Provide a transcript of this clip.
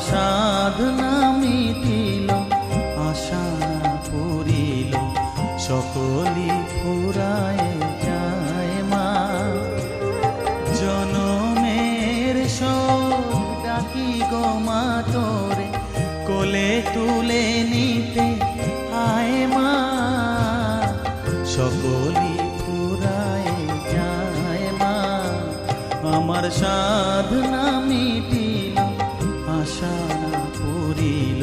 সাধনা মিটিল, আশা পুরিল, সকলি ফুরায় যায় মা। জনমের শোক ডাকি গো মা তোরে, কোলে তুলে নিতে আয় মা। সকলি ফুরায় যায় মা, আমার সাধনা মিটিল, আশা পুরিল,